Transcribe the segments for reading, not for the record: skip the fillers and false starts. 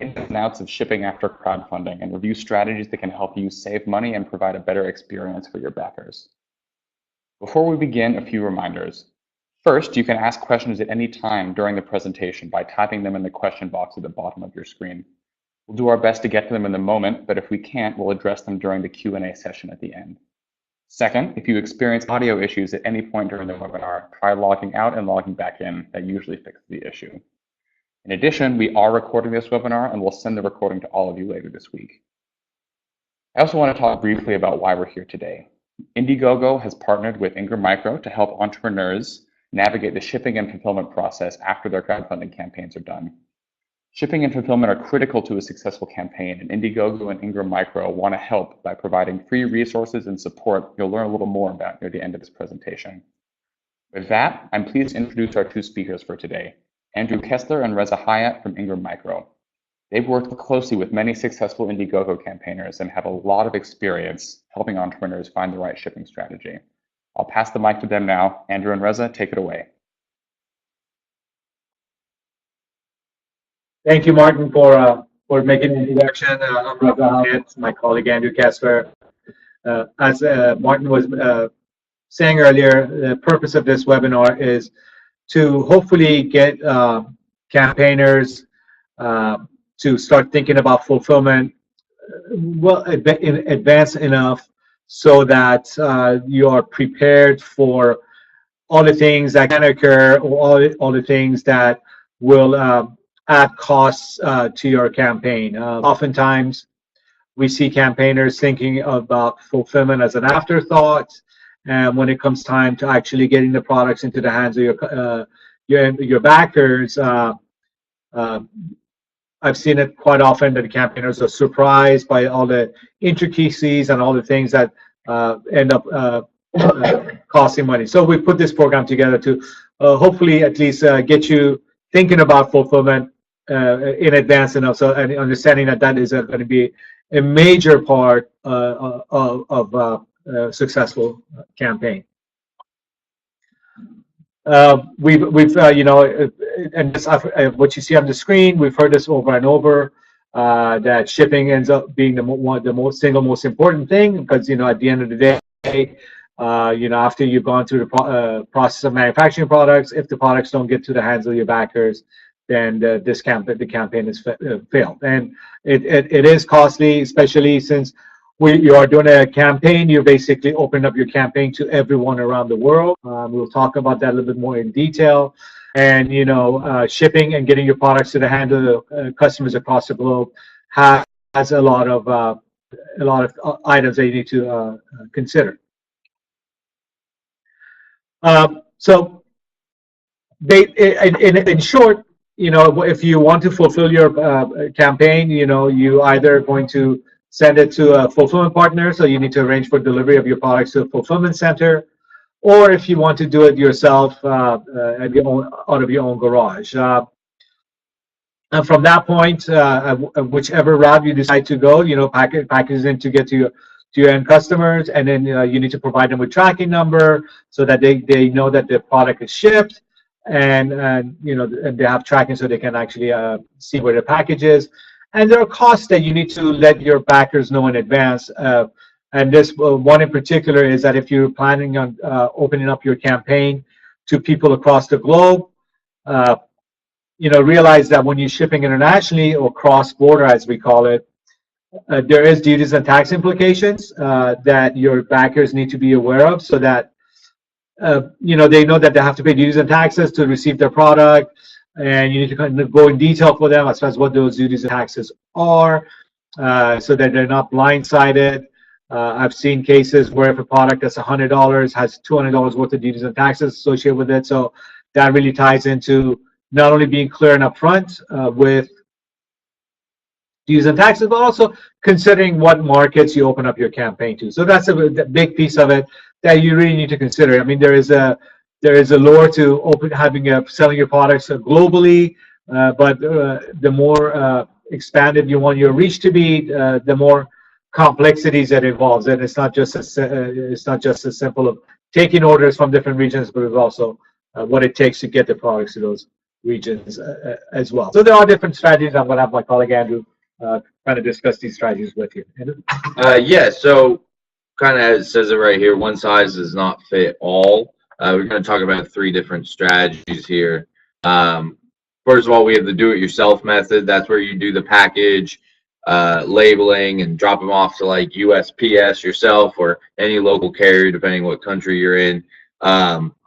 ins and outs of shipping after crowdfunding, and review strategies that can help you save money and provide a better experience for your backers. Before we begin, a few reminders. First, you can ask questions at any time during the presentation by typing them in the question box at the bottom of your screen. We'll do our best to get to them in the moment, but if we can't, we'll address them during the Q&A session at the end. Second, if you experience audio issues at any point during the webinar, try logging out and logging back in. That usually fixes the issue. In addition, we are recording this webinar and we'll send the recording to all of you later this week. I also want to talk briefly about why we're here today. Indiegogo has partnered with Ingram Micro to help entrepreneurs navigate the shipping and fulfillment process after their crowdfunding campaigns are done. Shipping and fulfillment are critical to a successful campaign, and Indiegogo and Ingram Micro want to help by providing free resources and support you'll learn a little more about near the end of this presentation. With that, I'm pleased to introduce our two speakers for today, Andrew Kessler and Reza Hayat from Ingram Micro. They've worked closely with many successful Indiegogo campaigners and have a lot of experience helping entrepreneurs find the right shipping strategy. I'll pass the mic to them now. Andrew and Reza, take it away. Thank you, Martin, for making the introduction. I'm Reza Hayat, my colleague Andrew Kessler. As Martin was saying earlier, the purpose of this webinar is to hopefully get campaigners to start thinking about fulfillment well in advance enough so that you are prepared for all the things that can occur, or all the things that will add costs to your campaign. Oftentimes, we see campaigners thinking about fulfillment as an afterthought, and when it comes time to actually getting the products into the hands of your backers, I've seen it quite often that the campaigners are surprised by all the intricacies and all the things that end up costing money. So we put this program together to hopefully at least get you thinking about fulfillment in advance enough, so and understanding that that is going to be a major part of a successful campaign. We've you know, and this, what you see on the screen, we've heard this over and over, that shipping ends up being the single most important thing, because you know, at the end of the day, you know, after you've gone through the process of manufacturing products, if the products don't get to the hands of your backers, then the campaign is failed, and it is costly, especially since you are doing a campaign. You're basically opening up your campaign to everyone around the world. We'll talk about that a little bit more in detail. And you know, shipping and getting your products to the hand of the customers across the globe has a lot of items that you need to consider. So, in short, you know, if you want to fulfill your campaign, you know, you either going to send it to a fulfillment partner, so you need to arrange for delivery of your products to a fulfillment center, or if you want to do it yourself out of your own garage. And from that point, whichever route you decide to go, you know, package in to get to your end customers, and then you need to provide them with tracking number so that they know that the product is shipped, and you know, and they have tracking so they can actually see where the package is. And there are costs that you need to let your backers know in advance. And this one in particular is that if you're planning on opening up your campaign to people across the globe, you know, realize that when you're shipping internationally or cross-border, as we call it, there is duties and tax implications that your backers need to be aware of, so that you know, they know that they have to pay duties and taxes to receive their product. And you need to kind of go in detail for them as far as what those duties and taxes are, so that they're not blindsided. I've seen cases where if a product that's $100 has $200 worth of duties and taxes associated with it. So that really ties into not only being clear and upfront with duties and taxes, but also considering what markets you open up your campaign to. So that's a big piece of it that you really need to consider. I mean, there is a lure to selling your products globally, but the more expanded you want your reach to be, the more complexities that involves, and it's not just as simple of taking orders from different regions, but it's also what it takes to get the products to those regions as well. So there are different strategies. I'm going to have my colleague Andrew kind of discuss these strategies with you. Andrew? Yeah, so kind of says it right here, one size does not fit all. We're going to talk about 3 different strategies here. First of all, we have the do-it-yourself method. That's where you do the package, labeling, and drop them off to like USPS yourself or any local carrier, depending what country you're in.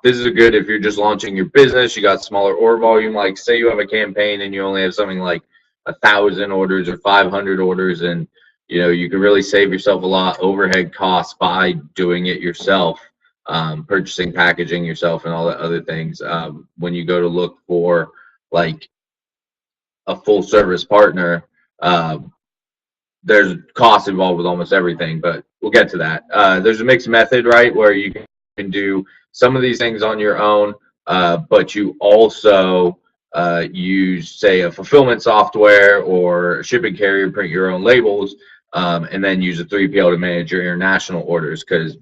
This is good if you're just launching your business, you got smaller order volume, like say you have a campaign and you only have something like 1,000 orders or 500 orders, and you can really save yourself a lot of overhead costs by doing it yourself, purchasing, packaging yourself, and all the other things. When you go to look for like a full service partner, there's costs involved with almost everything, but we'll get to that. There's a mixed method, right, where you can do some of these things on your own, but you also use, say, a fulfillment software or a shipping carrier, print your own labels, and then use a 3PL to manage your international orders. Because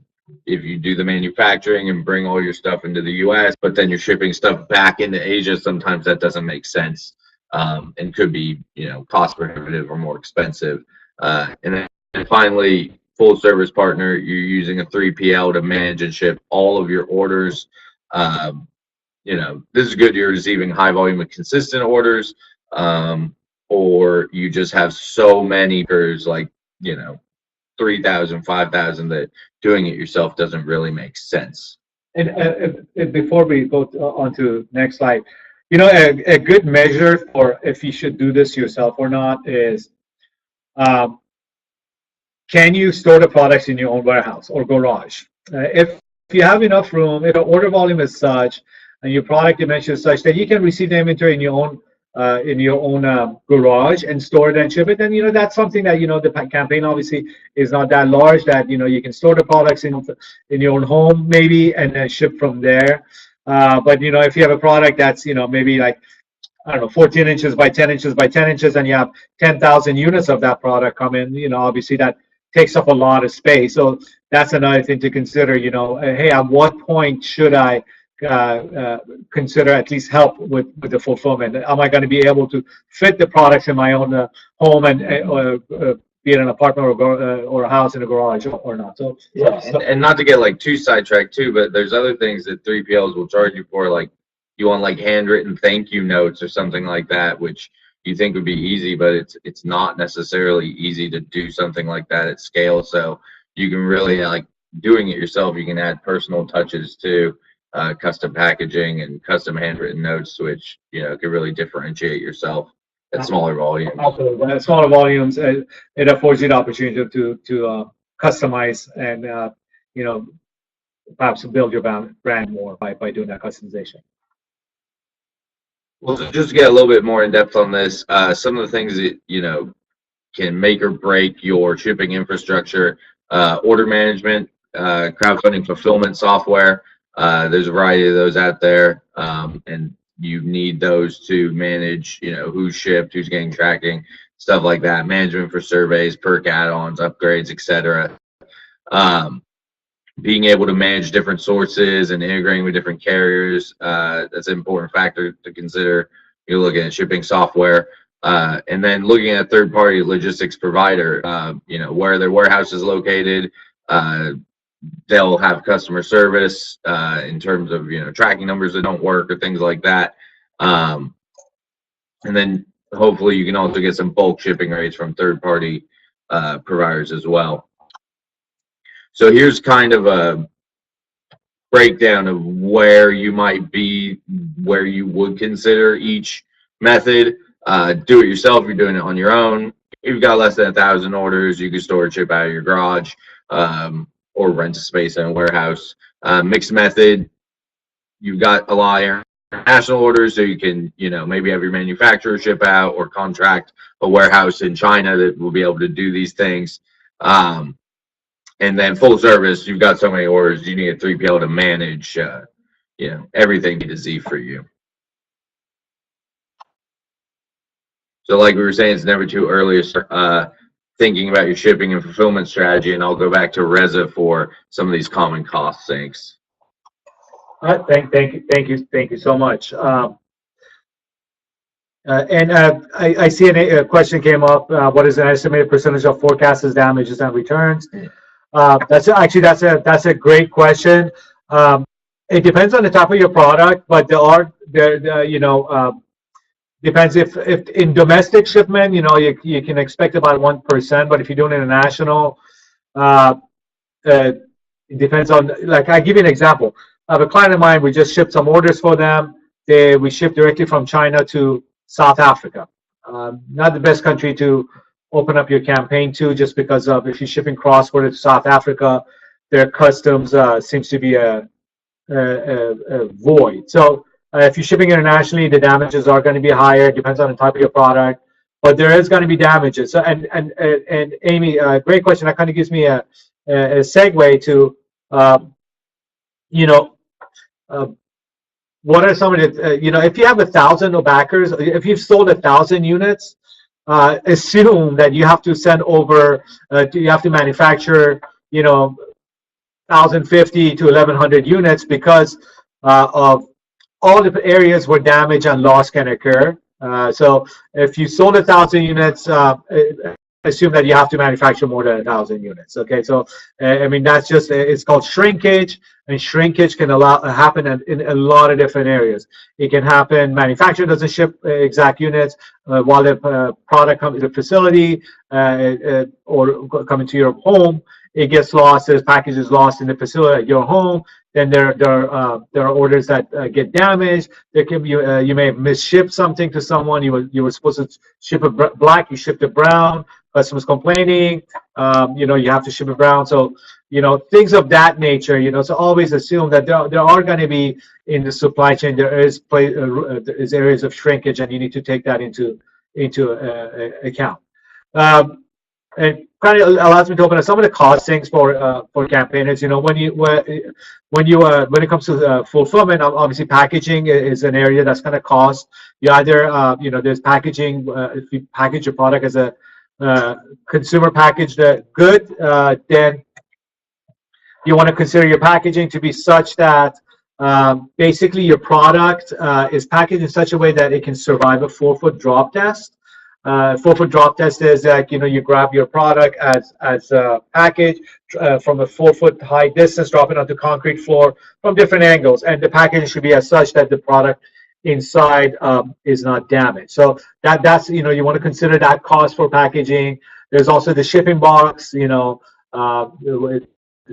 if you do the manufacturing and bring all your stuff into the US, but then you're shipping stuff back into Asia, sometimes that doesn't make sense, and could be, cost prohibitive or more expensive. And then finally, full service partner, you're using a 3PL to manage and ship all of your orders. This is good. You're receiving high volume of consistent orders, or you just have so many orders, like 3,000, 5,000, that doing it yourself doesn't really make sense. And before we go on to next slide, a good measure for if you should do this yourself or not is, can you store the products in your own warehouse or garage? If you have enough room, if the order volume is such and your product dimension is such that you can receive the inventory in your own garage and store it and ship it, then that's something that the campaign obviously is not that large, that you can store the products in your own home maybe and then ship from there. But if you have a product that's maybe like, I don't know, 14 inches by 10 inches by 10 inches, and you have 10,000 units of that product come in, obviously that takes up a lot of space. So that's another thing to consider. Hey, at what point should I consider at least help with the fulfillment? Am I going to be able to fit the products in my own home and be it an apartment or a house in a garage or not? So yeah, and not to get like too sidetracked too, but there's other things that 3PLs will charge you for, like you want like handwritten thank you notes or something like that, which you think would be easy, but it's not necessarily easy to do something like that at scale. So you can really, like doing it yourself, you can add personal touches to custom packaging and custom handwritten notes, which can really differentiate yourself at smaller volumes. Absolutely. At smaller volumes, it affords you the opportunity to customize and perhaps build your brand more by doing that customization. Well, just to get a little bit more in depth on this, some of the things that can make or break your shipping infrastructure: order management, crowdfunding fulfillment software. There's a variety of those out there, and you need those to manage, who's shipped, who's getting tracking, stuff like that. Management for surveys, perk add-ons, upgrades, etc. Being able to manage different sources and integrating with different carriers, that's an important factor to consider. You're looking at shipping software, and then looking at a third-party logistics provider, where their warehouse is located. They'll have customer service in terms of tracking numbers that don't work or things like that, and then hopefully you can also get some bulk shipping rates from third-party providers as well. So here's kind of a breakdown of where you might be, where you would consider each method. Do it yourself, you're doing it on your own. If you've got less than 1,000 orders, you can store and ship out of your garage, or rent a space in a warehouse. Mixed method, you've got a lot of international orders, so you can maybe have your manufacturer ship out or contract a warehouse in China that will be able to do these things. And then full service, you've got so many orders, you need a 3PL to manage everything A to Z for you. So like we were saying, it's never too early to start thinking about your shipping and fulfillment strategy, and I'll go back to Reza for some of these common cost sinks. All right, thank you so much. I see a question came up. What is an estimated percentage of forecasted damages and returns? That's a great question. It depends on the type of your product, but depends if in domestic shipment, you can expect about 1%, but if you're doing international, uh, it depends on, like, I give you an example. I have a client of mine, we just shipped some orders for them. We shipped directly from China to South Africa. Not the best country to open up your campaign to, just because of if you're shipping cross-border to South Africa, their customs seems to be a void. So if you're shipping internationally, the damages are going to be higher. It depends on the type of your product, but there is going to be damages. So, and Amy, great question. That kind of gives me a segue to, you know, uh, what are some of the, if you have 1,000 backers, if you've sold 1,000 units, assume that you have to send over, you have to manufacture, 1,050 to 1,100 units because of all the areas where damage and loss can occur. So if you sold 1,000 units, assume that you have to manufacture more than 1,000 units. Okay, so I mean, that's just, it's called shrinkage, and shrinkage can happen in a lot of different areas. It can happen, manufacturer doesn't ship exact units while the product comes to the facility or coming to your home. It gets lost, there's packages lost in the facility at your home. Then there are orders that get damaged. There can be, you may have misshipped something to someone. You were supposed to ship it black, you shipped it brown. Customers complaining. You have to ship it brown. So things of that nature. So always assume that there are going to be in the supply chain, there is areas of shrinkage, and you need to take that into account. And kind of allows me to open up some of the costings for campaigners. When it comes to fulfillment, obviously packaging is an area that's going to cost. You either there's packaging. If you package your product as a consumer packaged good, then you want to consider your packaging to be such that basically your product is packaged in such a way that it can survive a 4-foot drop test. 4-foot drop test is that you grab your product as a package from a 4-foot high distance, drop it onto concrete floor from different angles, and the packaging should be as such that the product inside is not damaged. So that's you want to consider that cost for packaging. There's also the shipping box,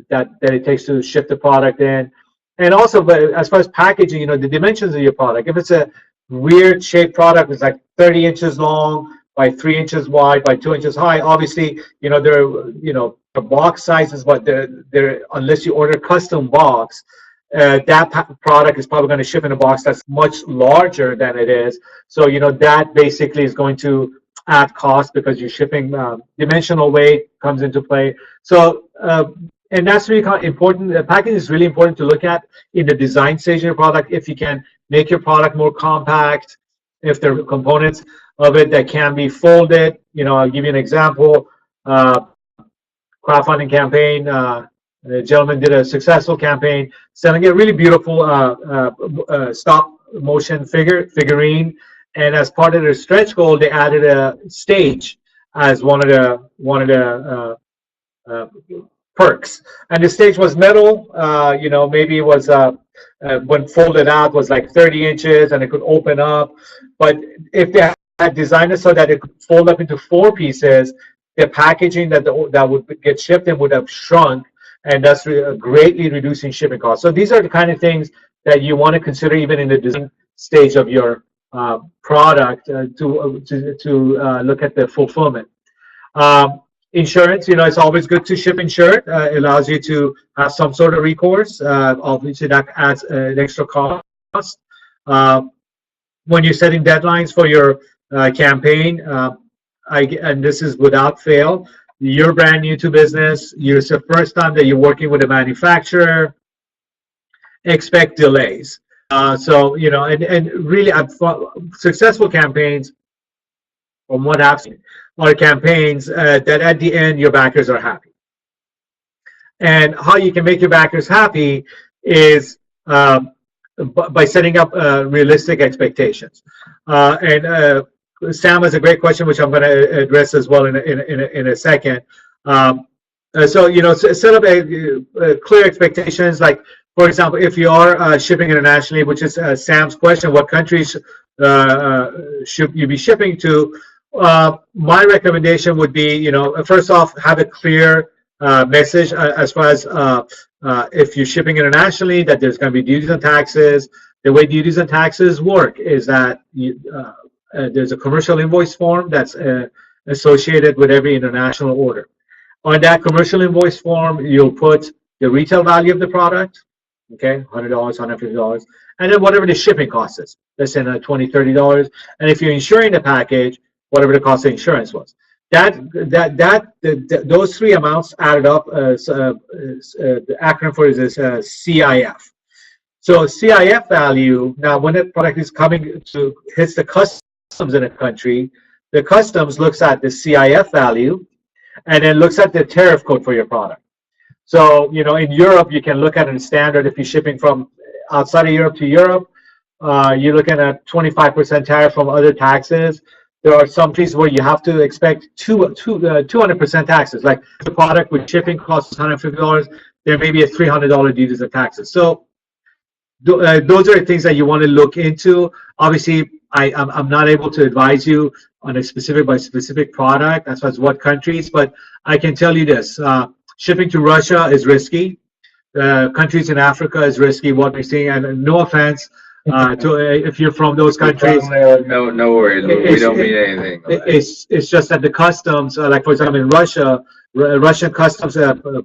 that it takes to ship the product in, and also, but as far as packaging, the dimensions of your product. If it's a weird shaped product, it's like 30 inches long by 3 inches wide by 2 inches high. Obviously, there are the box sizes, but they're unless you order custom box. That product is probably going to ship in a box that's much larger than it is. So, that basically is going to add cost because you're shipping. Dimensional weight comes into play. So, and that's really important. Packaging is really important to look at in the design stage of your product. If you can make your product more compact, if there are components of it that can be folded. I'll give you an example. Crowdfunding campaign. The gentleman did a successful campaign selling a really beautiful stop motion figurine, and as part of their stretch goal, they added a stage as one of the perks. And the stage was metal. Maybe it was when folded out was like 30 inches, and it could open up. But if they had designed it so that it could fold up into 4 pieces, the packaging that would get shipped in would have shrunk, and that's greatly reducing shipping costs. So these are the kind of things that you want to consider even in the design stage of your product to look at the fulfillment. Insurance, it's always good to ship insured. It allows you to have some sort of recourse. Obviously, that adds an extra cost. When you're setting deadlines for your campaign, and this is without fail, you're brand new to business. It's the first time that you're working with a manufacturer. Expect delays. So, and really, successful campaigns, from what I've seen, are campaigns that at the end your backers are happy. And how you can make your backers happy is by setting up realistic expectations. And Sam has a great question, which I'm going to address as well in a second. So, you know, set up clear expectations. Like, for example, if you are shipping internationally, which is Sam's question, what countries should you be shipping to? My recommendation would be, you know, first off, have a clear message as far as if you're shipping internationally, that there's going to be duties and taxes. The way duties and taxes work is that there's a commercial invoice form that's associated with every international order. On that commercial invoice form, you'll put the retail value of the product, okay, $100, $150, and then whatever the shipping cost is, let's say $20, $30. And if you're insuring the package, whatever the cost of insurance was. Those three amounts added up, the acronym for it is CIF. So CIF value, now when a product is coming to hits the customs in a country, the customs looks at the CIF value and then looks at the tariff code for your product. So, you know, in Europe, you can look at a standard. If you're shipping from outside of Europe to Europe, you're looking at 25% tariff from other taxes. There are some places where you have to expect 200% taxes. Like the product with shipping costs $150, there may be a $300 duties and taxes. So those are the things that you want to look into. Obviously, I'm not able to advise you on a specific by specific product as far as what countries, but I can tell you this. Shipping to Russia is risky. Countries in Africa is risky, what we're seeing. And no offense if you're from those countries. No worries. We don't mean anything. It's just that the customs, like for example in Russia, Russian customs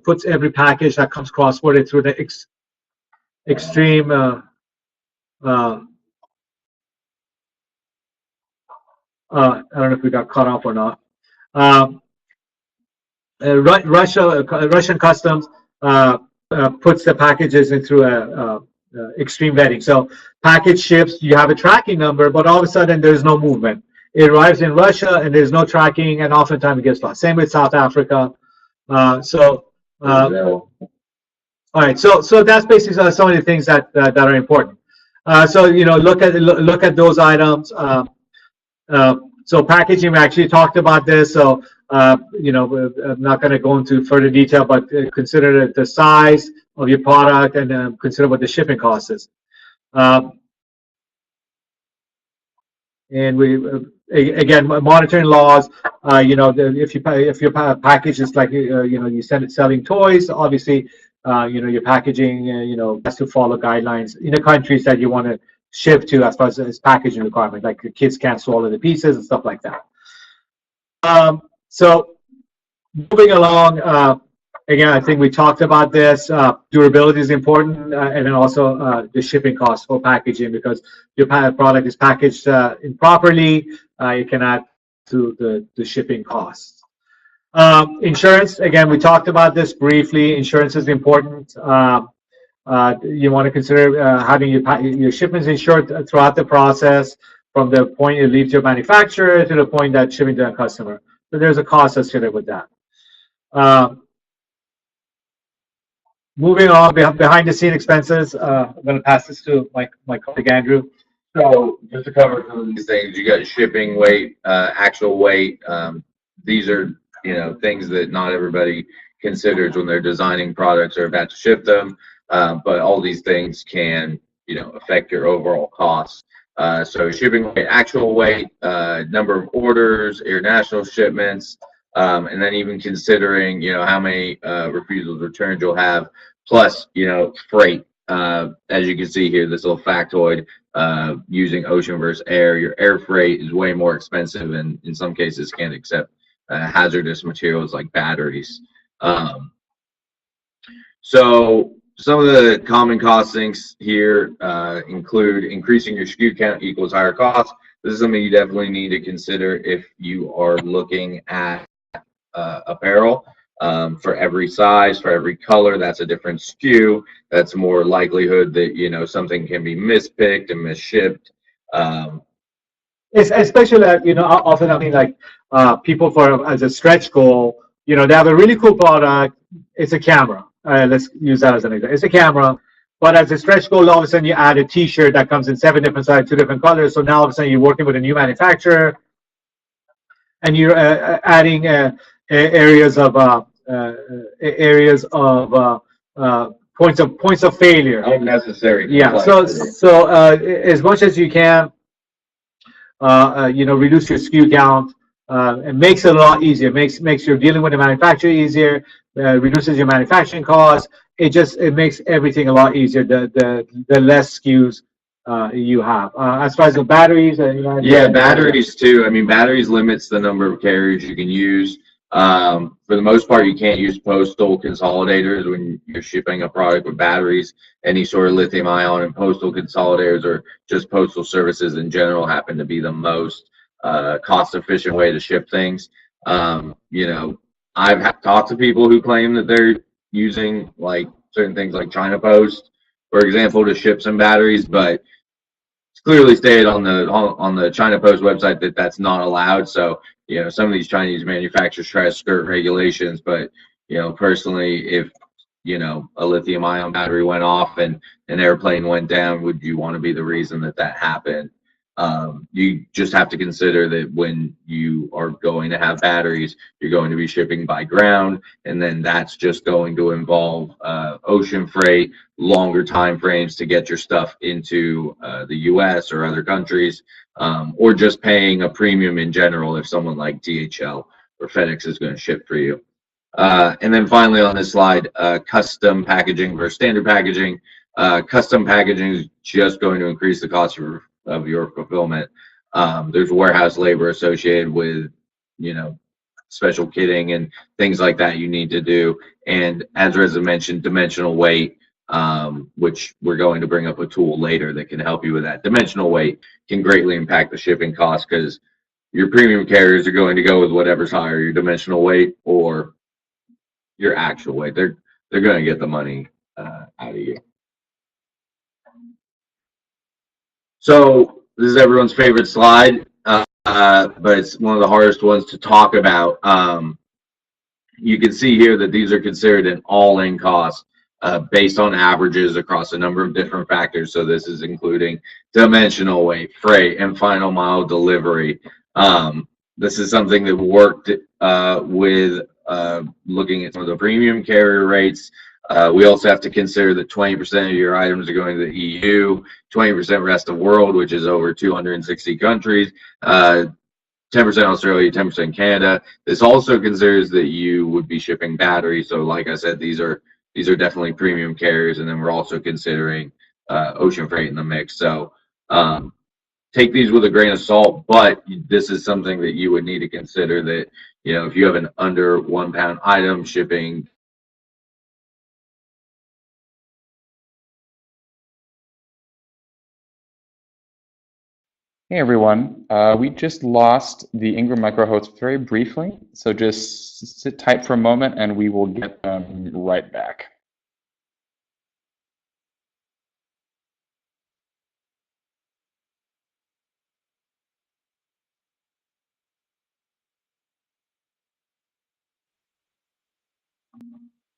puts every package that comes cross-border through the extreme I don't know if we got cut off or not. Russian customs puts the packages in through extreme vetting. So package ships, you have a tracking number, but all of a sudden there's no movement. It arrives in Russia and there's no tracking, and oftentimes it gets lost. Same with South Africa. All right, so that's basically some of the things that are important. So you know, look at those items. So packaging, we actually talked about this. So you know, I'm not going to go into further detail, but consider the size of your product and consider what the shipping cost is. And we again, monitoring laws. You know, if your package is like you know, you send it selling toys, obviously you know, your packaging you know, has to follow guidelines in the countries that you want to ship to as far as packaging requirement, like the kids can't swallow the pieces and stuff like that. So moving along, again, I think we talked about this. Durability is important, and then also the shipping costs for packaging, because your product is packaged improperly, it can add to the shipping costs. Insurance, again, we talked about this briefly. Insurance is important. You want to consider having your shipments insured throughout the process, from the point you leave to your manufacturer to the point that shipping to a customer. So there's a cost associated with that. Moving on, behind the scene expenses, I'm going to pass this to my colleague Andrew. So just to cover some of these things, you got shipping weight, actual weight. These are, you know, things that not everybody considers when they're designing products or about to ship them. But all these things can, you know, affect your overall costs. So shipping weight, actual weight, number of orders, international shipments, and then even considering, you know, how many refusals, returns you'll have, plus, you know, freight. As you can see here, this little factoid, using ocean versus air, your air freight is way more expensive, and in some cases can't accept hazardous materials like batteries. So some of the common costings here include increasing your SKU count equals higher costs. This is something you definitely need to consider if you are looking at apparel. For every size, for every color, that's a different SKU. That's more likelihood that, you know, something can be mispicked and misshipped. Especially, you know, often I mean, like people as a stretch goal, you know, they have a really cool product. It's a camera. Let's use that as an example. It's a camera, But as a stretch goal, all of a sudden you add a T-shirt that comes in 7 different sizes, 2 different colors. So now all of a sudden you're working with a new manufacturer, and you're adding areas of points of failure. Unnecessary. Yeah. So as much as you can, reduce your SKU count. It makes it a lot easier. Makes your dealing with the manufacturer easier. Reduces your manufacturing costs. It makes everything a lot easier. The less SKUs you have. As far as the batteries, yeah, batteries too. I mean, batteries limits the number of carriers you can use. For the most part, you can't use postal consolidators when you're shipping a product with batteries. Any sort of lithium ion and postal consolidators, or just postal services in general, happen to be the most cost efficient way to ship things. I've talked to people who claim that they're using like certain things like China Post, for example, to ship some batteries, but it's clearly stated on the China Post website that that's not allowed. So some of these Chinese manufacturers try to skirt regulations, but personally, if a lithium ion battery went off and an airplane went down, would you want to be the reason that happened? You just have to consider that when you are going to have batteries, you're going to be shipping by ground, and then that's just going to involve ocean freight, longer time frames to get your stuff into the US or other countries, or just paying a premium in general if someone like DHL or FedEx is going to ship for you. And then finally on this slide, custom packaging versus standard packaging. Custom packaging is just going to increase the cost of your fulfillment. There's warehouse labor associated with, special kitting and things like that you need to do. And as Reza mentioned, dimensional weight, which we're going to bring up a tool later that can help you with that. Dimensional weight can greatly impact the shipping cost, because your premium carriers are going to go with whatever's higher, your dimensional weight or your actual weight. They're going to get the money out of you. So this is everyone's favorite slide, but it's one of the hardest ones to talk about. You can see here that these are considered an all-in cost based on averages across a number of different factors. So this is including dimensional weight, freight, and final mile delivery. This is something that worked with looking at some of the premium carrier rates. We also have to consider that 20% of your items are going to the EU, 20% rest of the world, which is over 260 countries, 10% Australia, 10% Canada. This also considers that you would be shipping batteries. So like I said, these are definitely premium carriers, and then we're also considering ocean freight in the mix. So take these with a grain of salt, but this is something that you would need to consider, that if you have an under 1 pound item, shipping Hey everyone, we just lost the Ingram micro host very briefly, so just sit tight for a moment and we will get them right back.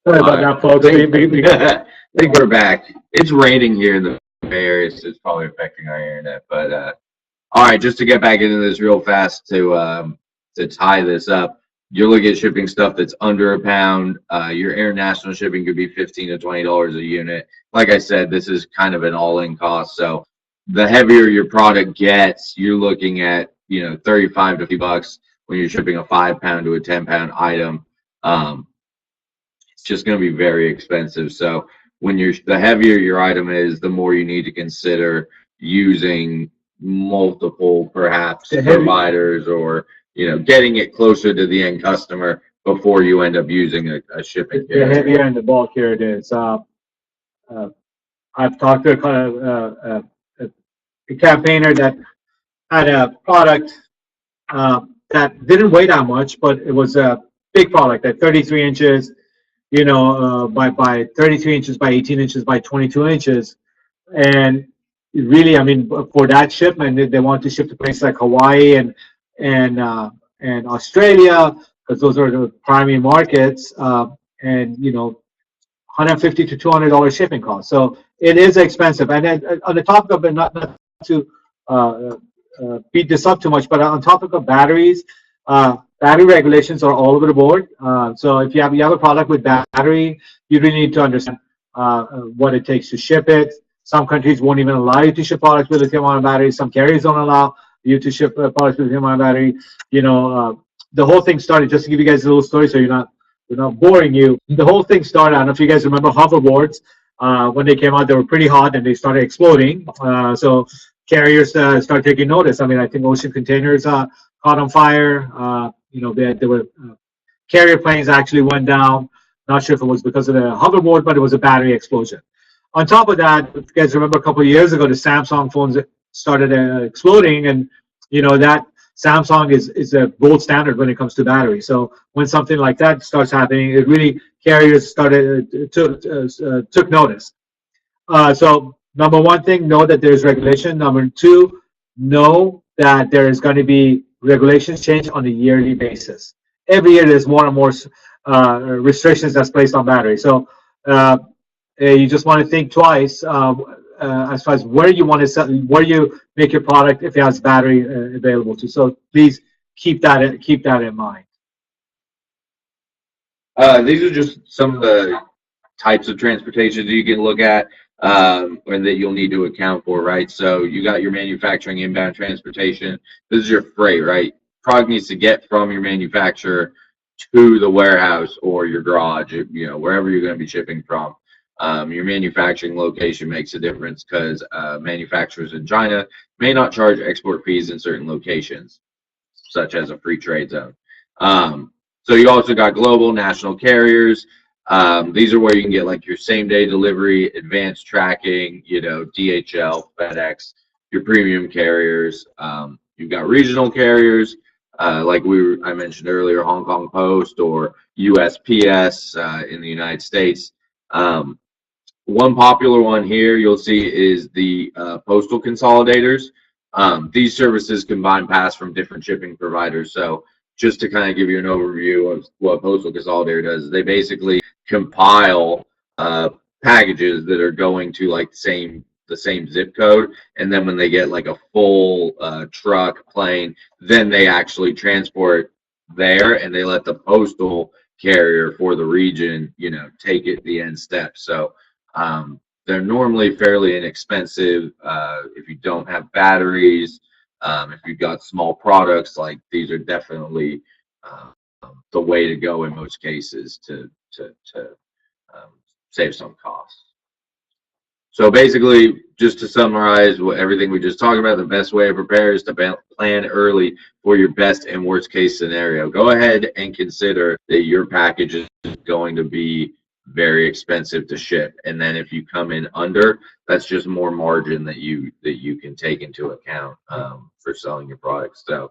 Sorry about that, folks. I think we're back. It's raining here in the Bay Area, so it's probably affecting our internet. But all right, just to get back into this real fast to tie this up, you're looking at shipping stuff that's under a pound. Your international shipping could be $15 to $20 a unit. Like I said, this is kind of an all-in cost. So the heavier your product gets, you're looking at 35 to $50 when you're shipping a 5 pound to a 10 pound item. It's just going to be very expensive. So when the heavier your item is, the more you need to consider using multiple perhaps providers, or getting it closer to the end customer before you end up using a shipping carrier. The heavier and the bulkier it is. I've talked to a campaigner that had a product that didn't weigh that much, but it was a big product at 33 inches, by 33 inches by 18 inches by 22 inches. And really, I mean, for that shipment, they want to ship to places like Hawaii and Australia, because those are the primary markets, and $150 to $200 shipping costs. So It is expensive. And then on the topic of it, not to uh, beat this up too much, but on topic of batteries, battery regulations are all over the board. So if you have a product with battery, you really need to understand what it takes to ship it. Some countries won't even allow you to ship products with lithium-ion batteries. Some carriers don't allow you to ship products with lithium-ion battery. The whole thing started, just to give you guys a little story, so we're not boring you. The whole thing started. I don't know if you guys remember hoverboards. When they came out, they were pretty hot and they started exploding. So carriers started taking notice. I mean, I think ocean containers caught on fire. There were carrier planes actually went down. Not sure if it was because of the hoverboard, but it was a battery explosion. On top of that, if you guys remember a couple of years ago, the Samsung phones started exploding, and that Samsung is a gold standard when it comes to battery. So when something like that starts happening, it really carriers took notice. So number one thing, know that there's regulation. Number two, know that there is going to be regulations change on a yearly basis. Every year there's more and more restrictions that's placed on batteries. So you just want to think twice as far as where you want to sell, where you make your product if it has battery available to. So please keep that in mind. These are just some of the types of transportation that you can look at and that you'll need to account for, right? So you got your manufacturing inbound transportation. This is your freight, right? Product needs to get from your manufacturer to the warehouse or your garage, wherever you're going to be shipping from. Your manufacturing location makes a difference because manufacturers in China may not charge export fees in certain locations, such as a free trade zone. So you also got global national carriers. These are where you can get like your same day delivery, advanced tracking, DHL, FedEx, your premium carriers. You've got regional carriers, like I mentioned earlier, Hong Kong Post or USPS in the United States. One popular one here you'll see is the postal consolidators. These services combine pass from different shipping providers. So just to kind of give you an overview of what postal consolidator does, they basically compile packages that are going to like the same zip code, and then when they get like a full truck, plane, then they actually transport there, and they let the postal carrier for the region, take it the end step. So they're normally fairly inexpensive if you don't have batteries. If you've got small products, like these are definitely the way to go in most cases to save some costs. So basically, just to summarize everything we just talked about, the best way to prepare is to plan early for your best and worst case scenario. Go ahead and consider that your package is going to be very expensive to ship, and then if you come in under, that's just more margin that you can take into account for selling your products. So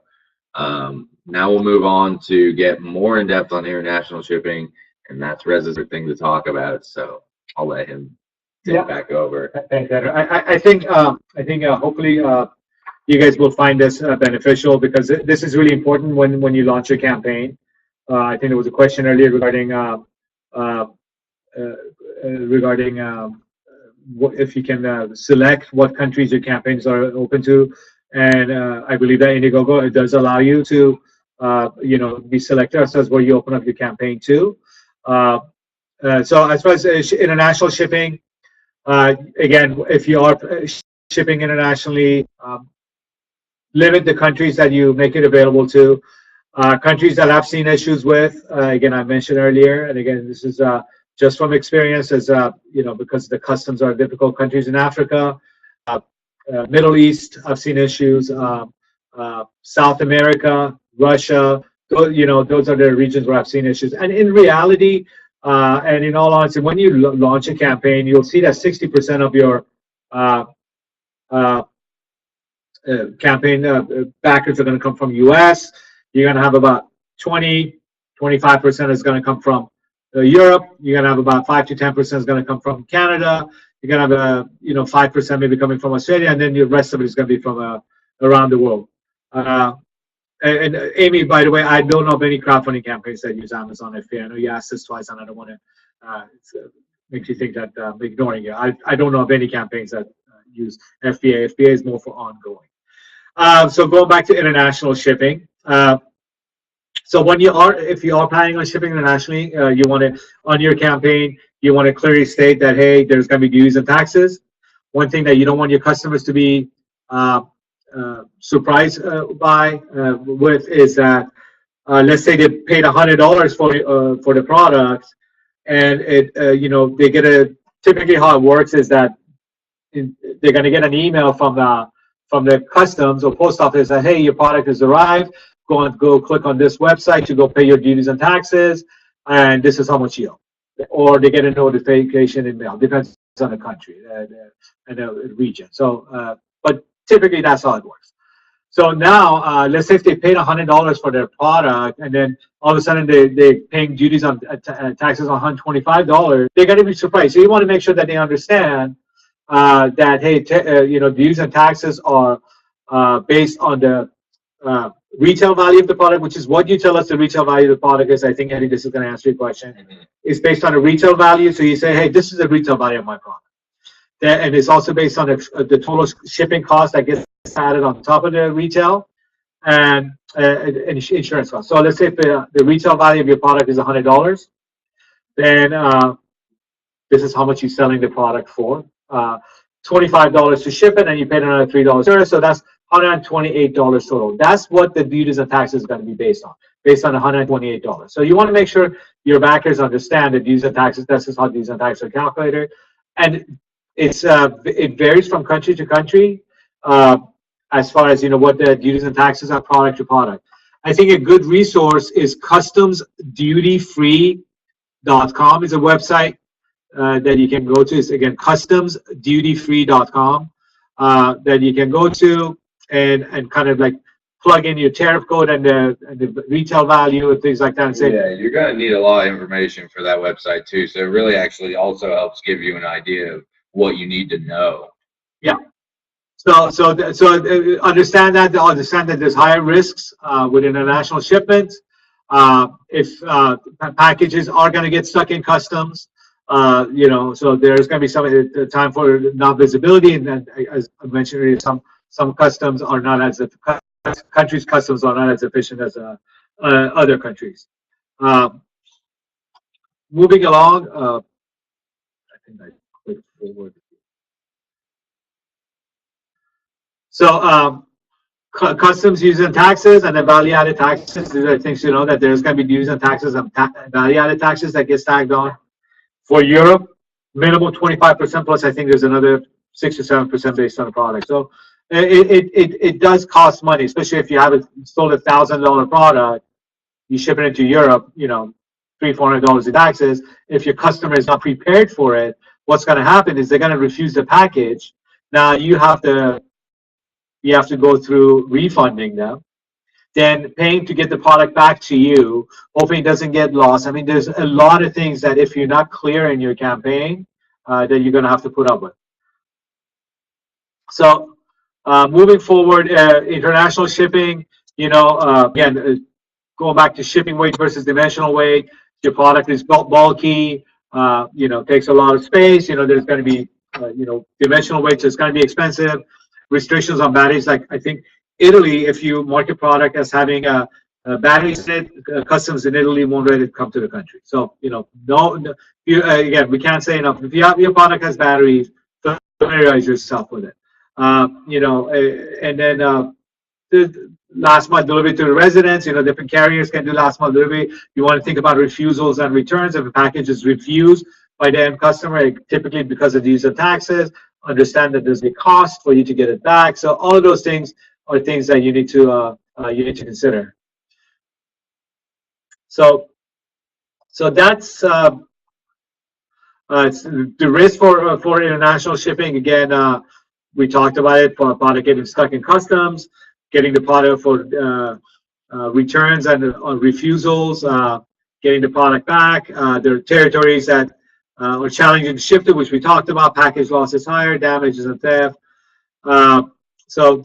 now we'll move on to get more in depth on international shipping, and that's Rez's thing to talk about. So I'll let him take it back over. Thanks, Andrew. I think hopefully you guys will find this beneficial, because this is really important when you launch a campaign. I think there was a question earlier regarding if you can select what countries your campaigns are open to, and I believe that Indiegogo, it does allow you to be selected as where you open up your campaign to. So as far as international shipping, again, if you are shipping internationally, limit the countries that you make it available to. Countries that I've seen issues with, again, I mentioned earlier, and again, this is just from experience, as because the customs are difficult. Countries in Africa, Middle East, I've seen issues. South America, Russia, those are the regions where I've seen issues. And in reality, and in all honesty, when you launch a campaign, you'll see that 60% of your campaign backers are going to come from US. You're going to have about 25% is going to come from Europe. You're going to have about 5 to 10% is going to come from Canada. You're going to have 5% maybe coming from Australia, and then the rest of it is going to be from around the world. And Amy, by the way, I don't know of any crowdfunding campaigns that use Amazon FBA. I know you asked this twice, and I don't want to makes you think that I'm ignoring it. I don't know of any campaigns that use FBA. FBA is more for ongoing. So going back to international shipping. So when if you are planning on shipping internationally, you want to, on your campaign, you want to clearly state that, hey, there's going to be duties and taxes. One thing that you don't want your customers to be surprised with is that, let's say they paid $100 for the product, and they get typically how it works is that they're going to get an email from the customs or post office that, hey, your product has arrived. Go click on this website to go pay your duties and taxes, and this is how much you owe. Or they get a notification in mail. Depends on the country and the region. So, but typically that's how it works. So now, let's say if they paid $100 for their product, and then all of a sudden they're paying duties on taxes on $125, they're going to be surprised. So you want to make sure that they understand that, hey, duties and taxes are based on the retail value of the product, which is what you tell us the retail value of the product is. I think, Eddie, this is going to answer your question. It's based on a retail value. So you say, hey, this is the retail value of my product. And it's also based on the total shipping cost that gets added on top of the retail and insurance cost. So let's say if the retail value of your product is $100, then this is how much you're selling the product for. $25 to ship it, and you paid another $3. So that's $128 total. That's what the duties and taxes is going to be based on $128. So you want to make sure your backers understand that duties and taxes, this is how duties and taxes are calculated. And it varies from country to country as far as what the duties and taxes are product to product. I think a good resource is customsdutyfree.com is a website that you can go to. It's again customsdutyfree.com that you can go to and kind of like plug in your tariff code and the retail value and things like that and say, yeah, you're going to need a lot of information for that website too. So it really actually also helps give you an idea of what you need to know. Yeah. So understand that there's higher risks with international shipments. If packages are going to get stuck in customs, so there's going to be some time for non-visibility, and then, as I mentioned earlier, some customs are not as countries' customs are not as efficient as other countries. Moving along, I think I clicked forward. So customs, duties, and taxes, and then value-added taxes. These are things that there's going to be duties and taxes and value-added taxes that gets tagged on. For Europe, minimum 25% plus. I think there's another 6 or 7% based on the product. So it does cost money, especially if you have sold a $1,000 product, you ship it into Europe, $300-400 in taxes. If your customer is not prepared for it, what's going to happen is they're going to refuse the package. Now you have to go through refunding them, then paying to get the product back to you, hoping it doesn't get lost. I mean, there's a lot of things that if you're not clear in your campaign, that you're going to have to put up with. So moving forward, international shipping, again, going back to shipping weight versus dimensional weight. Your product is bulky, takes a lot of space. There's going to be, dimensional weight, so it's going to be expensive. Restrictions on batteries, like I think Italy, if you market product as having a battery set, customs in Italy won't let it come to the country. So, again, we can't say enough. If your product has batteries, familiarize yourself with it. And then the last mile delivery to the residents, different carriers can do last mile delivery. You want to think about refusals and returns. If a package is refused by the end customer, typically because of these taxes, understand that there's a cost for you to get it back. So all of those things are things that you need to consider. So that's it's the risk for international shipping. Again, we talked about it, for product getting stuck in customs, getting the product for returns and refusals, getting the product back. There are territories that are challenging to ship to, which we talked about. Package loss is higher, damages and theft. So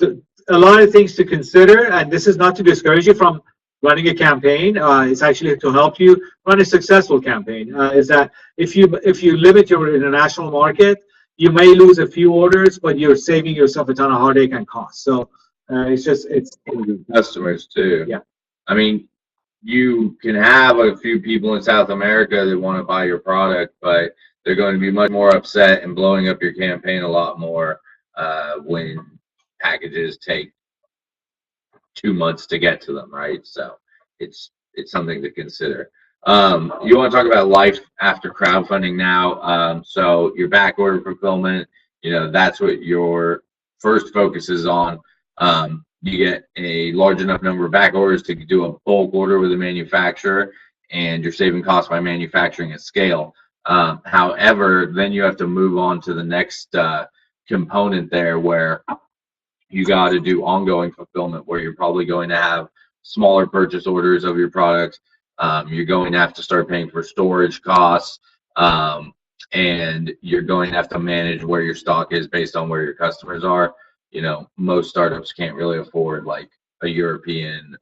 a lot of things to consider, and this is not to discourage you from running a campaign is actually to help you run a successful campaign. Is that if you limit your international market, you may lose a few orders, but you're saving yourself a ton of heartache and cost. So it's customers too. Yeah. I mean, you can have a few people in South America that want to buy your product, but they're going to be much more upset and blowing up your campaign a lot more when packages take 2 months to get to them, right? So it's something to consider. You want to talk about life after crowdfunding now. So your back order fulfillment, that's what your first focus is on. You get a large enough number of back orders to do a bulk order with a manufacturer, and you're saving costs by manufacturing at scale. However, then you have to move on to the next component there, where you got to do ongoing fulfillment, where you're probably going to have smaller purchase orders of your products. You're going to have to start paying for storage costs, and you're going to have to manage where your stock is based on where your customers are. Most startups can't really afford like a European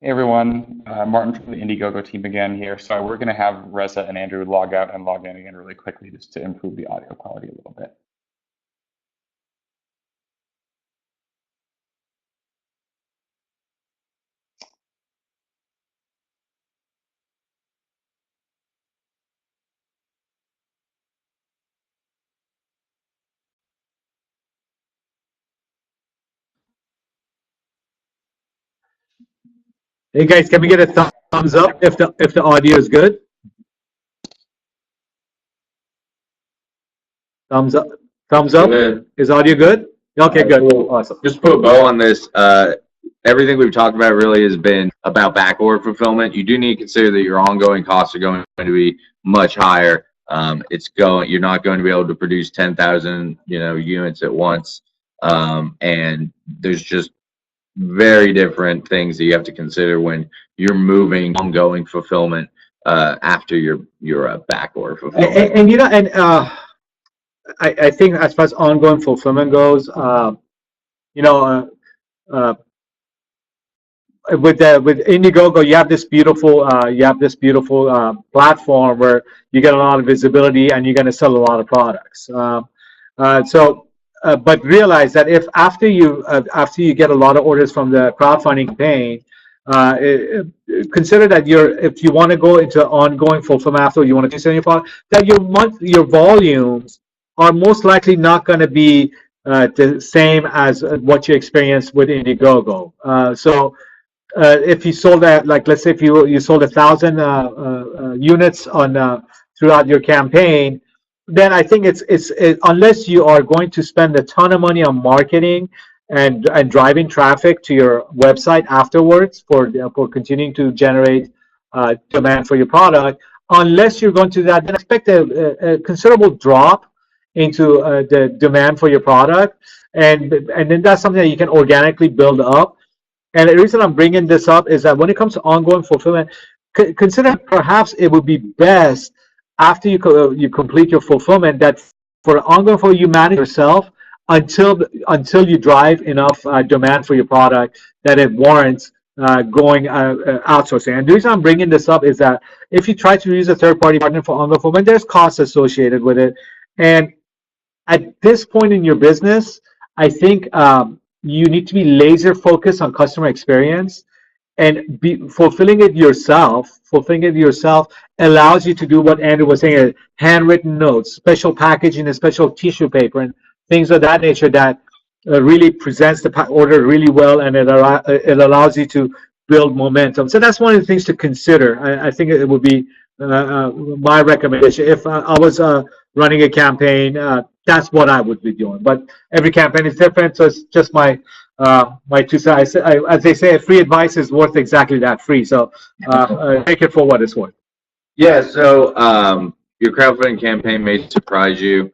Hey everyone, Martin from the Indiegogo team again here. So we're going to have Reza and Andrew log out and log in again really quickly just to improve the audio quality a little bit. Hey guys, can we get a thumbs up if the audio is good? Thumbs up. Thumbs up. Good. Is audio good? Okay, good. Awesome. Just put a bow on this. Everything we've talked about really has been about back order fulfillment. You do need to consider that your ongoing costs are going to be much higher. You're not going to be able to produce 10,000 units at once, and there's just very different things that you have to consider when you're moving ongoing fulfillment after your back order fulfillment. And I think as far as ongoing fulfillment goes, with Indiegogo, you have this beautiful platform where you get a lot of visibility and you're going to sell a lot of products. But realize that if after you get a lot of orders from the crowdfunding campaign, consider that if you want to go into ongoing fulfillment after you want to sell your product, that your volumes are most likely not going to be the same as what you experienced with Indiegogo. If you sold that, like let's say if you sold 1,000 units throughout your campaign, then I think it's unless you are going to spend a ton of money on marketing and driving traffic to your website afterwards for continuing to generate demand for your product, unless you're going to do that, then expect a considerable drop into the demand for your product, and then that's something that you can organically build up. And the reason I'm bringing this up is that when it comes to ongoing fulfillment, consider perhaps it would be best after you complete your fulfillment that for ongoing fulfillment you manage yourself until you drive enough demand for your product that it warrants going outsourcing. And the reason I'm bringing this up is that if you try to use a third-party partner for ongoing fulfillment, there's costs associated with it. And at this point in your business, I think you need to be laser focused on customer experience, and fulfilling it yourself allows you to do what Andrew was saying: handwritten notes, special packaging, a special tissue paper, and things of that nature that really presents the order really well, and it allows you to build momentum. So that's one of the things to consider. I think it would be my recommendation. If I was running a campaign, that's what I would be doing. But every campaign is different, so it's just my two sides. As they say, free advice is worth exactly that, free. So take it for what it's worth. Yeah, so your crowdfunding campaign may surprise you.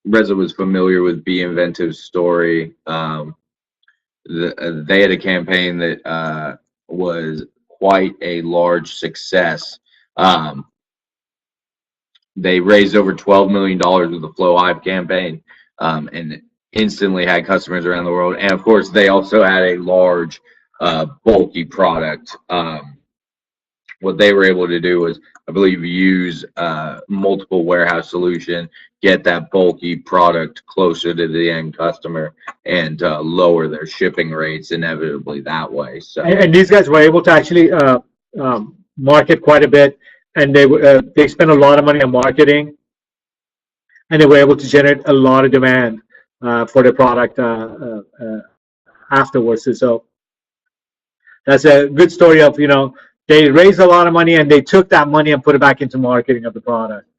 Reza was familiar with Be Inventive's story. They had a campaign that was quite a large success. They raised over $12 million with the Flow Hive campaign, and instantly had customers around the world. And of course, they also had a large, bulky product. What they were able to do was, I believe, use multiple warehouse solution, get that bulky product closer to the end customer, and lower their shipping rates inevitably that way. So, and these guys were able to actually market quite a bit, and they spent a lot of money on marketing, and they were able to generate a lot of demand for the product afterwards. So that's a good story of, they raised a lot of money and they took that money and put it back into marketing of the product.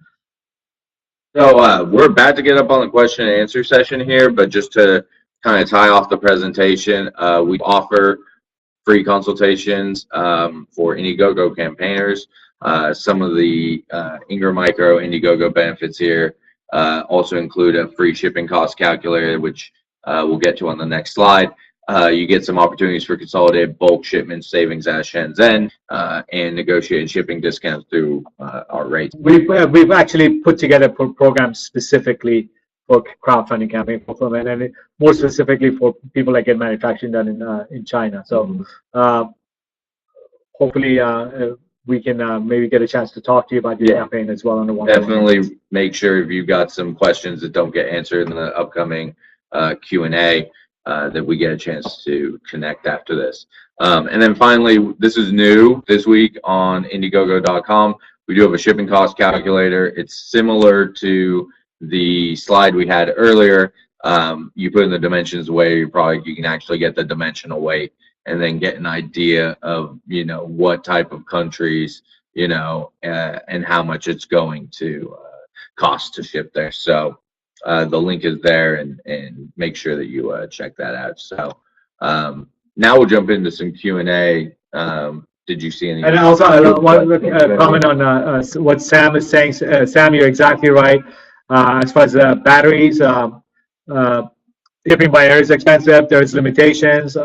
So we're about to get up on the question and answer session here, but just to kind of tie off the presentation, we offer free consultations for Indiegogo campaigners. Some of the Ingram Micro Indiegogo benefits here also include a free shipping cost calculator, which we'll get to on the next slide. You get some opportunities for consolidated bulk shipment savings at Shenzhen and negotiated shipping discounts through our rates. We've actually put together programs specifically for crowdfunding campaign fulfillment, and more specifically for people that get manufacturing done in China. So hopefully we can maybe get a chance to talk to you about your campaign as well on the one. Definitely make sure if you've got some questions that don't get answered in the upcoming Q&A. That we get a chance to connect after this. And then finally, this is new this week on Indiegogo.com. We do have a shipping cost calculator. It's similar to the slide we had earlier. You put in the dimensions away your product, you can actually get the dimensional weight and then get an idea of, what type of countries, and how much it's going to cost to ship there. So the link is there, and make sure that you check that out. So now we'll jump into some Q&A. Did you see any? And also, I want to comment on what Sam is saying. Sam, you're exactly right. As far as batteries, shipping by air is expensive. There's limitations.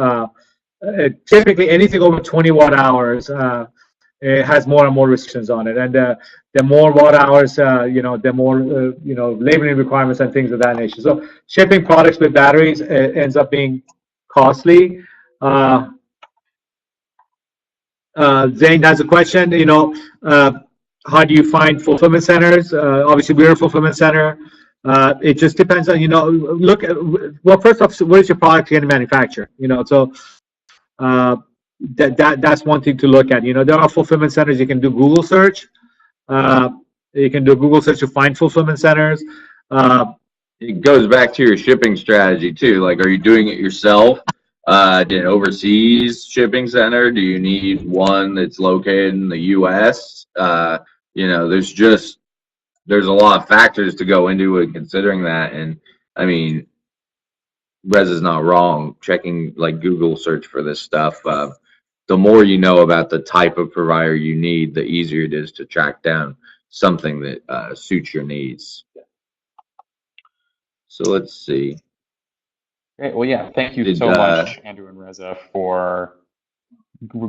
Typically, anything over 20 watt hours it has more and more restrictions on it, and the more watt hours, the more labeling requirements and things of that nature. So shipping products with batteries ends up being costly. Zane has a question. How do you find fulfillment centers? Obviously, we're a fulfillment center. It just depends on look at, well, first off, where is your product getting manufactured? So that's one thing to look at. There are fulfillment centers. You can do Google search. You can do a Google search to find fulfillment centers. It goes back to your shipping strategy too. Like, are you doing it yourself? An overseas shipping center? Do you need one that's located in the U.S.? There's a lot of factors to go into it considering that. And I mean, Rez is not wrong. Checking like Google search for this stuff. The more you know about the type of provider you need, the easier it is to track down something that suits your needs. So let's see. Great. Well, yeah, thank you so much, Andrew and Reza, for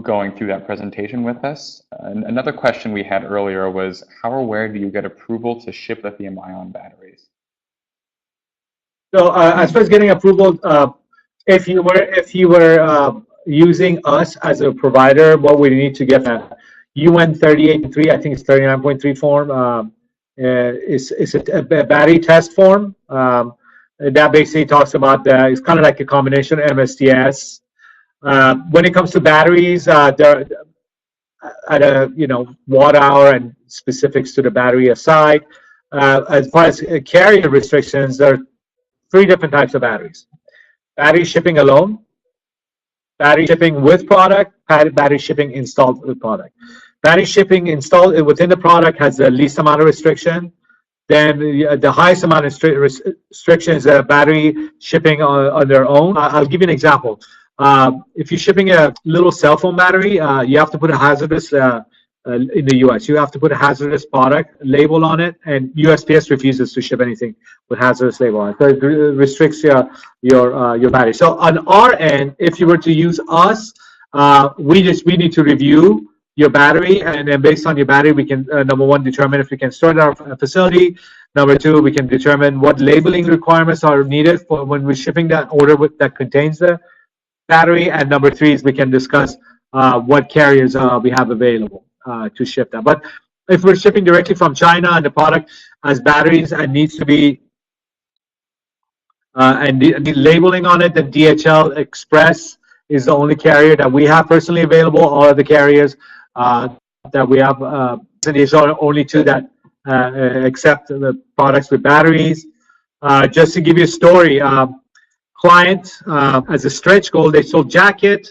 going through that presentation with us. And another question we had earlier was, how or where do you get approval to ship lithium-ion batteries? So as far as getting approval, if you were using us as a provider, what we need to get that UN 38.3, I think it's 39.3 form, is a battery test form. That basically talks about it's kind of like a combination of MSDS. When it comes to batteries, they're at a watt hour and specifics to the battery aside. As far as carrier restrictions, there are 3 different types of batteries: battery shipping alone, battery shipping with product, battery shipping installed with product. battery shipping installed within the product has the least amount of restriction. Then the highest amount of restriction is battery shipping on their own. I'll give you an example. If you're shipping a little cell phone battery, you have to put a hazardous, in the US, you have to put a hazardous product label on it, and USPS refuses to ship anything with hazardous label on it. So it restricts your battery. So on our end, if you were to use us, we need to review your battery, and then based on your battery, we can number one, determine if we can store it at our facility. Number two, we can determine what labeling requirements are needed for when we're shipping that order that contains the battery. And number three is we can discuss what carriers we have available to ship that. But if we're shipping directly from China and the product has batteries and needs to be and the labeling on it, then DHL Express is the only carrier that we have personally available. All of the carriers that we have, these are only two that accept the products with batteries. Just to give you a story, client as a stretch goal, they sold jacket.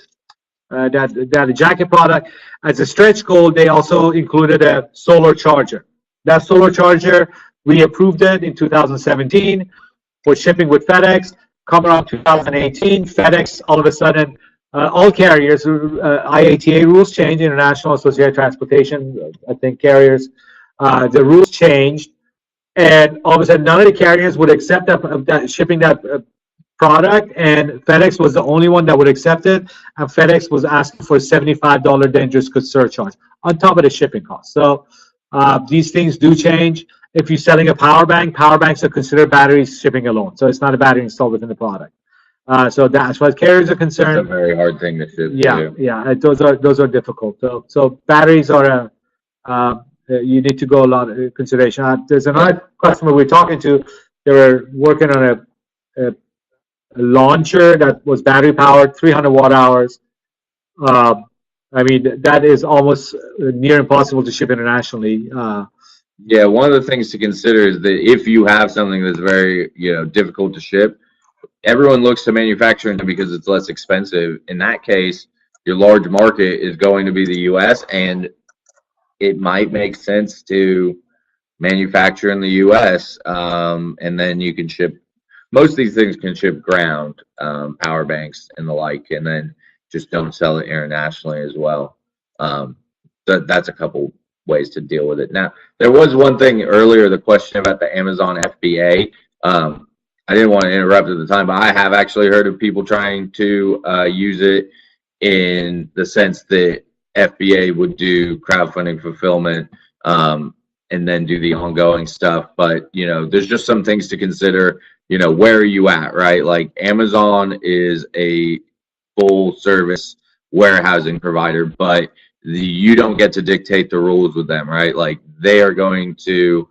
That a jacket product as a stretch goal. They also included a solar charger. That solar charger, we approved it in 2017 for shipping with FedEx. Come around 2018, FedEx all of a sudden, all carriers, IATA rules changed, International Associated Transportation, I think carriers, the rules changed, and all of a sudden none of the carriers would accept that shipping that product, and FedEx was the only one that would accept it, and FedEx was asking for a $75 dangerous goods surcharge on top of the shipping cost. So these things do change. If you're selling a power banks are considered batteries shipping alone, so it's not a battery installed within the product. So that's what carriers are concerned. It's a very hard thing to ship. Yeah, those are difficult. So batteries are you need to go a lot of consideration. There's another customer we're talking to. They were working on a launcher that was battery powered, 300 watt hours. I mean, that is almost near impossible to ship internationally. Yeah, one of the things to consider is that if you have something that's very, difficult to ship, everyone looks to manufacturing because it's less expensive. In that case, your large market is going to be the US, and it might make sense to manufacture in the US, and then you can ship. Most of these things can ship ground, power banks and the like, and then just don't sell it internationally as well. That's a couple ways to deal with it. Now, there was one thing earlier, the question about the Amazon FBA. I didn't want to interrupt at the time, but I have actually heard of people trying to use it in the sense that FBA would do crowdfunding fulfillment and then do the ongoing stuff. But, there's just some things to consider. Where are you at, right? Like Amazon is a full service warehousing provider, but you don't get to dictate the rules with them, right? Like they are going to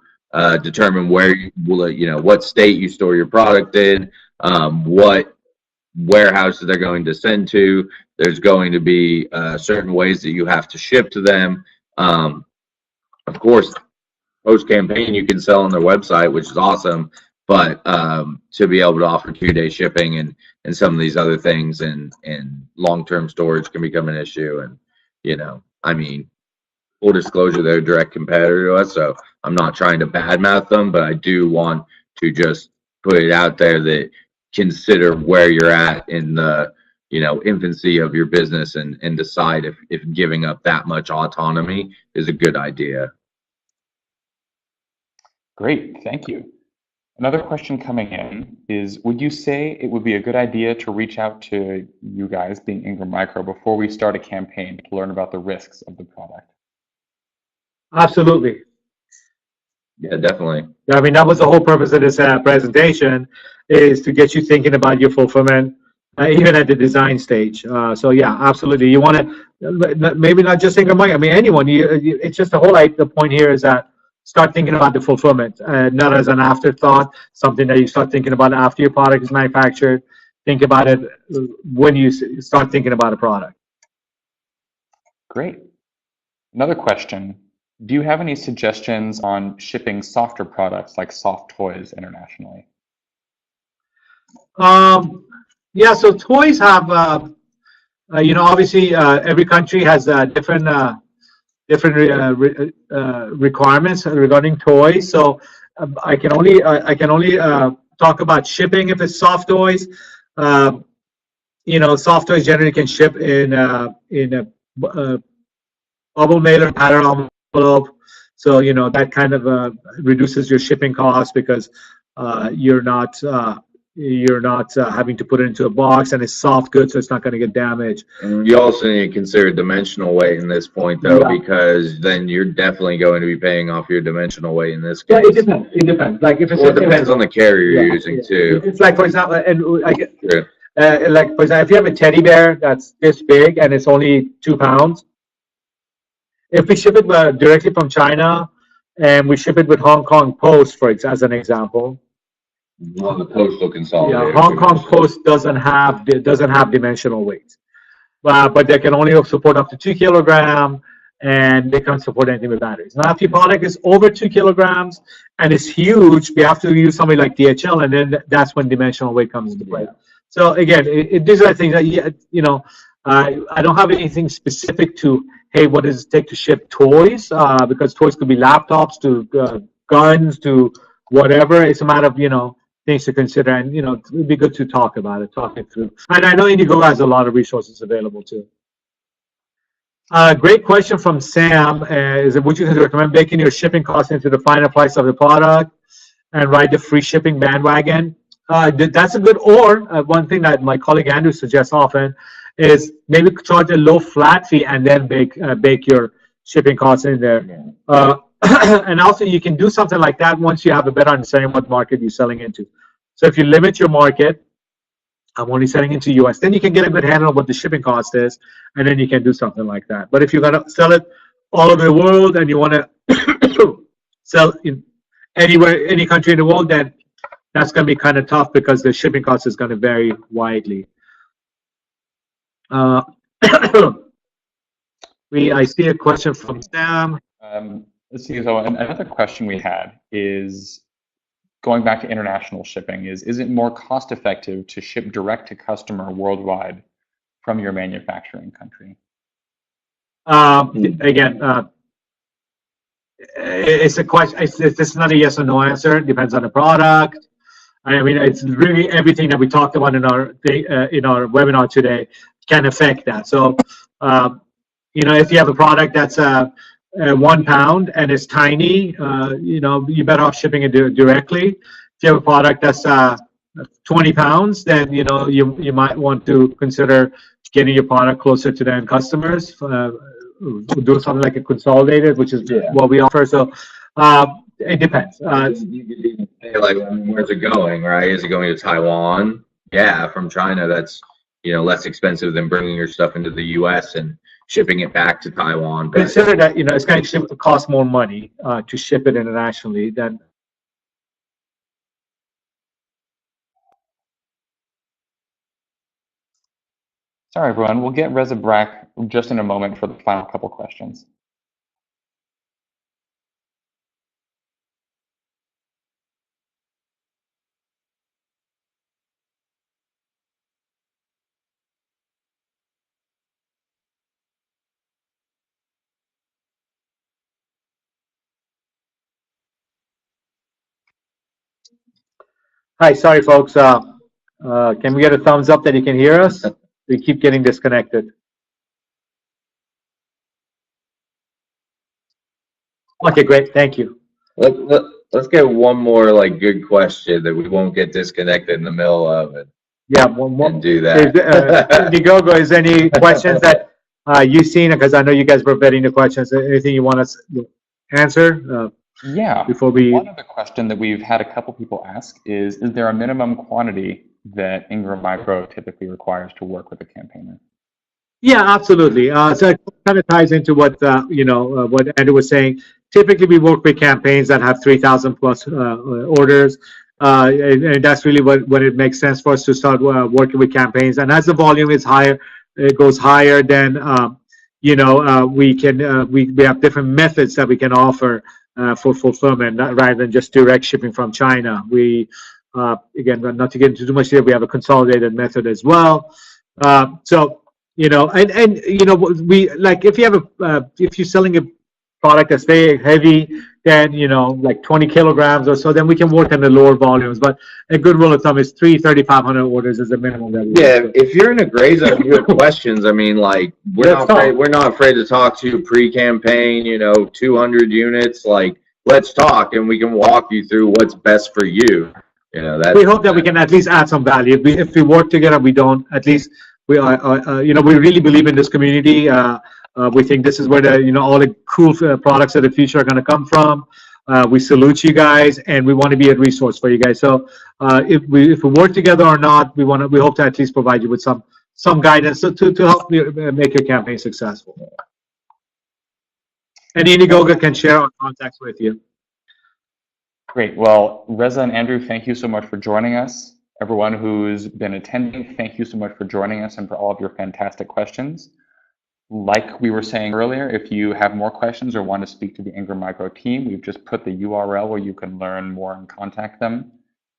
determine where what state you store your product in, what warehouses they're going to send to. There's going to be certain ways that you have to ship to them. Of course, post campaign you can sell on their website, which is awesome. But to be able to offer 2-day shipping and some of these other things and long-term storage can become an issue. And, full disclosure, they're a direct competitor to us. So I'm not trying to badmouth them, but I do want to just put it out there that consider where you're at in the, infancy of your business and decide if giving up that much autonomy is a good idea. Great, thank you. Another question coming in is, would you say it would be a good idea to reach out to you guys, being Ingram Micro, before we start a campaign to learn about the risks of the product? Absolutely. Yeah, definitely. I mean, that was the whole purpose of this presentation, is to get you thinking about your fulfillment, even at the design stage. So yeah, absolutely. You want to, maybe not just Ingram Micro, anyone. It's just the point here is that start thinking about the fulfillment, not as an afterthought, something that you start thinking about after your product is manufactured. Think about it when you start thinking about a product. Great. Another question. Do you have any suggestions on shipping softer products like soft toys internationally? Yeah, so toys have, obviously every country has different requirements regarding toys. So I can only talk about shipping if it's soft toys. Soft toys generally can ship in a bubble mailer pattern envelope. So that kind of reduces your shipping costs because you're not having to put it into a box, and it's soft goods, so it's not going to get damaged. And you also need to consider dimensional weight in this point, though, because then you're definitely going to be paying off your dimensional weight in this case. Yeah, it depends. It depends. Like if it's it depends on the carrier you're using too. It's like, for example, and like for example, if you have a teddy bear that's this big and it's only 2 pounds, if we ship it directly from China and we ship it with Hong Kong Post, as an example. On the postal consolidator. Yeah, Hong Kong Post doesn't have dimensional weight, but they can only support up to 2 kilograms, and they can't support anything with batteries. Now, if your product is over 2 kilograms and it's huge, we have to use somebody like DHL, and then that's when dimensional weight comes into play. So again, these are things that I don't have anything specific to. Hey, what does it take to ship toys? Because toys could be laptops to guns to whatever. It's a matter of things to consider, and it'd be good to talk about it, talk it through. And I know Indigo has a lot of resources available too. Great question from Sam. Would you recommend baking your shipping costs into the final price of the product and ride the free shipping bandwagon? That's a good. Or one thing that my colleague Andrew suggests often is maybe charge a low flat fee and then bake your shipping costs in there. And also, you can do something like that once you have a better understanding of what market you're selling into. So if you limit your market, I'm only selling into US, then you can get a good handle on what the shipping cost is, and then you can do something like that. But if you're going to sell it all over the world and you want to sell in anywhere, any country in the world, then that's going to be kind of tough because the shipping cost is going to vary widely. I see a question from Sam. Let's see. So another question we had is going back to international shipping. Is it more cost effective to ship direct to customer worldwide from your manufacturing country? Again, it's a question. It's not a yes or no answer. It depends on the product. I mean, it's really everything that we talked about in our webinar today can affect that. So, if you have a product that's 1 pound and it's tiny, you're better off shipping it directly. If you have a product that's 20 pounds, then you might want to consider getting your product closer to the end customers. Do something like a consolidated, which is what we offer. So it depends. You could even say, like, where's it going, right? Is it going to Taiwan? Yeah, from China, that's less expensive than bringing your stuff into the U.S. and shipping it back to Taiwan. But consider that it's going to cost more money to ship it internationally than. Sorry, everyone. We'll get Reza back just in a moment for the final couple questions. Hi, sorry, folks. Can we get a thumbs up that you can hear us? We keep getting disconnected. Okay, great. Thank you. Let's get one more good question that we won't get disconnected in the middle of it. Yeah, one more. And do that. Indiegogo, is there any questions that you've seen? Because I know you guys were vetting the questions. Anything you want us to answer? Yeah. Before we. One other question that we've had a couple people ask is there a minimum quantity that Ingram Micro typically requires to work with a campaigner? Yeah, absolutely. So it kind of ties into what what Andrew was saying. Typically, we work with campaigns that have 3,000 plus orders, and that's really when it makes sense for us to start working with campaigns. And as the volume is higher, it goes higher. Then we have different methods that we can offer for fulfillment, rather than just direct shipping from China. We again, not to get into too much here, we have a consolidated method as well. So you know, and you know, we like if you have a if you're selling a product that's very heavy, then you know, like 20 kilograms or so, then we can work on the lower volumes. But a good rule of thumb is 3,500 orders is the minimum that we Yeah, work with. if you're in a gray zone, you have questions. I mean, like we're not afraid to talk to you pre-campaign. You know, 200 units. Like, let's talk, and we can walk you through what's best for you. You know, that We hope that we can at least add some value. If we work together, we don't. At least we are. You know, we really believe in this community. We think this is where the all the cool products of the future are going to come from. We salute you guys, and we want to be a resource for you guys. So if we work together or not, we hope to at least provide you with some guidance to help you make your campaign successful. And Indiegogo can share our contacts with you. Great. Well, Reza and Andrew, thank you so much for joining us. Everyone who's been attending, thank you so much for joining us and for all of your fantastic questions. Like we were saying earlier, if you have more questions or want to speak to the Ingram Micro team, we've just put the URL where you can learn more and contact them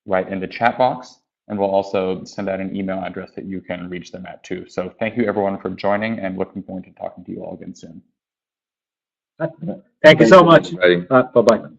right in the chat box. And we'll also send out an email address that you can reach them at too. So thank you everyone for joining, and looking forward to talking to you all again soon. Thank you so much. Bye-bye.